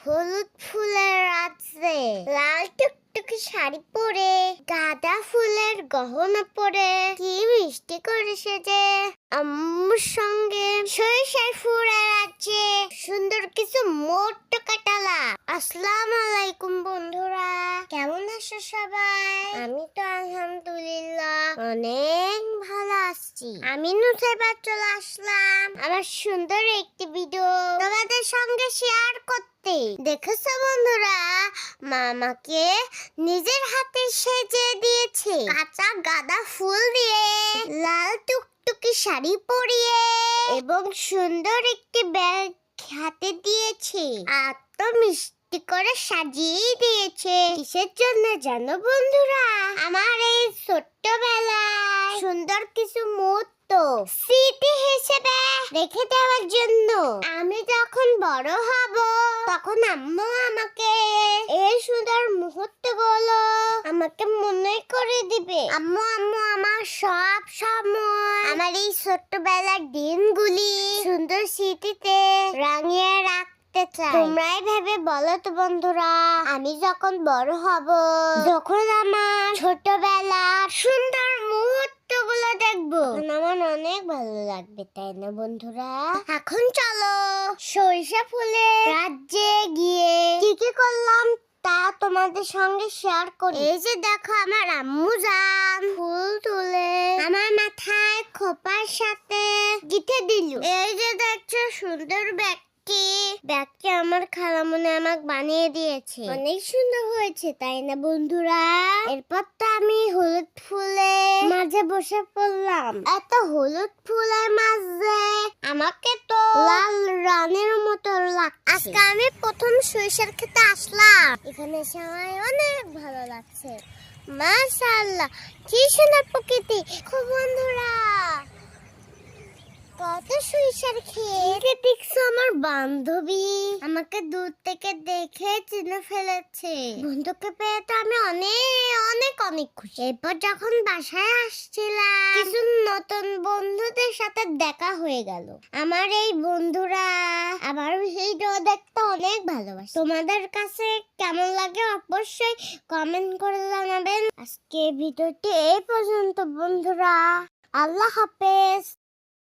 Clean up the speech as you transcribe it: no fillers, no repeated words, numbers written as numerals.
হলুদ ফুলের আছে, লাল টুকটুকে শাড়ি পরে, গাঁদা ফুলের গহনা পরে, কি মিষ্টি করে সেজে আম্মুর সঙ্গে সরিষার ফুলের আছে, সুন্দর কিছু মোট্ট কাটালা। আসসালামু আলাইকুম বন্ধুরা, কেমন আছো সবাই? আমি তো আলহামদুলিল্লাহ অনেক ভালো আছি। আমি নুসাইবা চলে আসলাম আমার সুন্দর একটি ভিডিও তোমাদের সঙ্গে শেয়ার করতে। দেখেছো বন্ধুরা, মামাকে নিজের হাতে সেজে দিয়েছে কাঁচা গাঁদা ফুল দিয়ে, লাল টুকটুকি শাড়ি পরিয়ে এবং সুন্দর একটি ব্যাগ হাতে দিয়েছে, আর তো মিষ্টি করে সাজিয়ে দিয়েছে। কিসের জন্য জানো বন্ধুরা? আমার এই ছোট্টবেলায় সুন্দর কিছু মুহূর্ত স্মৃতি হিসেবে রেখে দেওয়ার জন্য। আমি যখন বড় হব তখন আম্মু আমাকে এই সুন্দর মুহূর্তগুলো আমাকে মনে করে দিবে। আম্মু আম্মু আমার সব সময় আমার এই ছোট্টবেলার দিনগুলি সুন্দর স্মৃতিতে রাঙিয়ে রাখতে চাই। তোমরাই ভেবে বলো তো বন্ধুরা, আমি যখন বড় হব, যখন আমার ছোটবেলার সুন্দর মুহূর্তগুলো দেখবো, আমার অনেক ভালো লাগবে, তাই না বন্ধুরা? এখন চলো সরিষা ফুলের রাজ্যে গিয়ে কি কি করলাম তা তোমাদের সঙ্গে শেয়ার করি। এই যে দেখো, আমার আম্মু জান ফুল তুলে আমার মাথায় খোপার সাথে গিঁথে দিল। এই যে দেখছো সুন্দর ব্যাগটি আমার খালামণি আমাকে বানিয়ে দিয়েছে। অনেক সুন্দর হয়েছে, তাই না বন্ধুরা? এরপর তো আমি হলুদ ফুলে মাঝে বসে পড়লাম। এত হলুদ ফুলের মাঝে আমাকে তো লাল রানীর মতো লাগছে। আজকে আমি প্রথম সরিষার খেতে আসলাম, এখানে এসে আমার অনেক ভালো লাগছে। মাশাআল্লাহ, কি সুন্দর প্রকৃতি। খুব বন্ধুরা, কত সরিষার ক্ষেত দেখছো। আমার বান্ধবী আমাকে দূর থেকে দেখে চিনে ফেলেছে। বন্ধুকে পেয়ে তো আমি অনেক অনেক অনেক খুশি। এরপর যখন বাসায় আসছিলাম, কিছু নতুন বন্ধুদের সাথে দেখা হয়ে গেল। আমার এই বন্ধুরা আমার ভিডিও দেখতে অনেক ভালোবাসে। তোমাদের কাছে কেমন লাগে অবশ্যই কমেন্ট করে জানাবেন। আজকে ভিডিওটি এই পর্যন্ত বন্ধুরা, আল্লাহ হাফেজ।